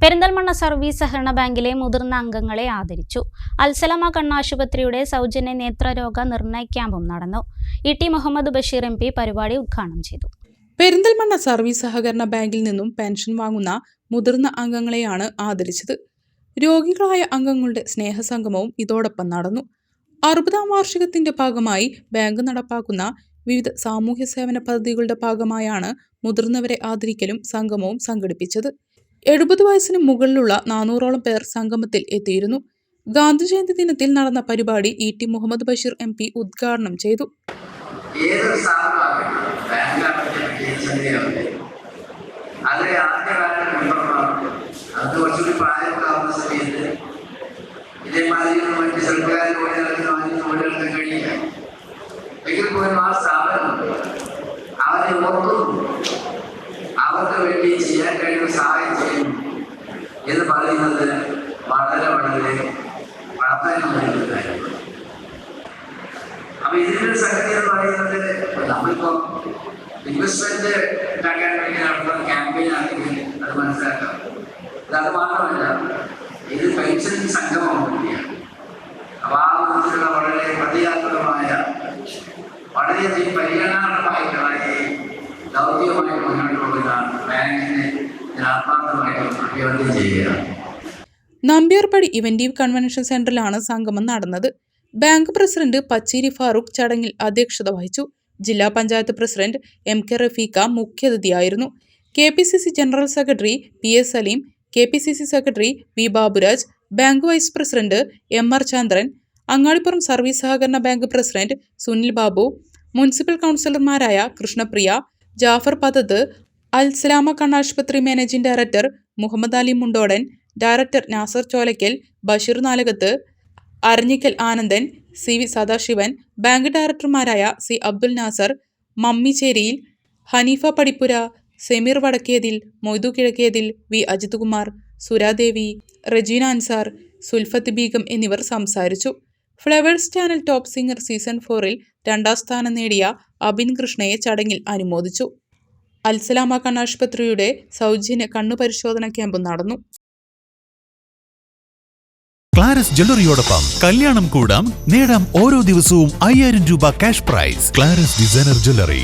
Perinthalmanna service സഹകരണ ബാങ്കിലെ മുതിർന്ന അംഗങ്ങളെ ആദരിച്ചു. അൽസലാമ കണ്ണാശുപത്രിയുടെ സൗജന്യ നേത്രരോഗ നിർണയ ക്യാമ്പും നടന്നു. ഇ.ടി. മുഹമ്മദ് ബഷീർ MP പരിപാടി ഉദ്ഘാടനം ചെയ്തു. പെരിന്തൽമണ്ണ സർവീസ് സഹകരണ ബാങ്കിൽ നിന്നും പെൻഷൻ വാങ്ങുന്ന മുതിർന്ന അംഗങ്ങളെയാണ് ആദരിച്ചത്. രോഗികളായ അംഗങ്ങളുടെ സ്നേഹസംഗമവും ഇതോടൊപ്പം നടന്നു. 60ാം വാർഷികത്തിന്റെ ഭാഗമായി ബാങ്ക് നടപ്പാക്കുന്ന വിവിധ സാമൂഹ്യ സേവന പദ്ധതികളുടെ ഭാഗമായാണ് മുതിർന്നവരെ ആദരിക്കലും സംഗമവും സംഘടിപ്പിച്ചത്. 70 വയസ്സിന് മുകളിലുള്ള 400ഓളം പേർ സംഗമത്തിൽ എത്തിയിരുന്നു. ഗാന്ധിജയന്തി ദിനത്തിൽ നടന്ന പരിപാടി ഇ.ടി. മുഹമ്മദ് ബഷീർ MP ഉദ്ഘാടനം ചെയ്തു. അവർക്ക് വേണ്ടി ചെയ്യാൻ കഴിയുന്ന സഹായം ചെയ്യും എന്ന് പറയുന്നത് വളരെ പ്രാധാന്യമുള്ള കാര്യമാണ്. അപ്പൊ ഇതിന്റെ സംഗതി എന്ന് പറയുന്നത് നമ്മളിപ്പോ ഇൻവെസ്റ്റ്മെന്റ് ഉണ്ടാക്കാൻ വേണ്ടി നടത്തുന്ന ക്യാമ്പയിൻ ആണെങ്കിൽ അത് മനസ്സിലാക്കാം. അത് മാത്രമല്ല, ഇത് പെൻഷൻ സംഗമം കൂടിയാണ്. അപ്പൊ ആ വിധത്തിലുള്ള വളരെ പ്രതിയാത്മകമായ വളരെയധികം പരിഗണനാർഹമായിട്ടുള്ള ദൗത്യമായി മുന്നോട്ട് പോകുന്ന ബാങ്കിനെ ആത്മാർത്ഥമായിട്ട് അഭിവാദ്യം ചെയ്യുകയാണ്. നമ്പ്യാർപടി ഇവന്റീവ് കൺവെൻഷൻ സെന്ററിലാണ് സംഗമം നടന്നത്. ബാങ്ക് പ്രസിഡന്റ് പച്ചേരി ഫാറൂഖ് ചടങ്ങിൽ അധ്യക്ഷത വഹിച്ചു. ജില്ലാ പഞ്ചായത്ത് പ്രസിഡന്റ് MK റഫീഖ മുഖ്യാതിഥിയായിരുന്നു. KPCC general secretary PS Saleem, KPCC secretary V Baburaj, bank vice president MR Chandran, Angadippuram service സഹകരണ bank president Sunil Babu, municipal കൗൺസിലർമാരായ കൃഷ്ണപ്രിയ, ജാഫർ പതത്ത്, അൽസലാമ കണ്ണാശുപത്രി managing director Muhammad Ali Mundodan, director Nasar Cholakkal, Basheer Nalakath, Aranjikkal Anandan, CV Sadasivan, bank ഡയറക്ടർമാരായ C അബ്ദുൽ നാസർ, മമ്മി ചേരിയിൽ, ഹനീഫ പടിപ്പുര, സെമീർ വടക്കേതിൽ, മൊയ്തു കിഴക്കേതിൽ, V അജിത് കുമാർ, സുരാദേവി, റജീന അൻസാർ, സുൽഫത്ത് ബീഗം എന്നിവർ സംസാരിച്ചു. Flowers channel top singer season 4-ൽ 2ാം സ്ഥാനം നേടിയ അബിൻ കൃഷ്ണയെ ചടങ്ങിൽ അനുമോദിച്ചു. അൽസലാമ കണ്ണാശുപത്രിയുടെ സൗജന്യ കണ്ണുപരിശോധന ക്യാമ്പ് നടന്നു. ക്ലാരസ് ജ്വല്ലറിയോടൊപ്പം കല്യാണം കൂടാം, നേടാം ഓരോ ദിവസവും 5000 രൂപ ക്യാഷ് പ്രൈസ്. ക്ലാരസ് designer jewellery.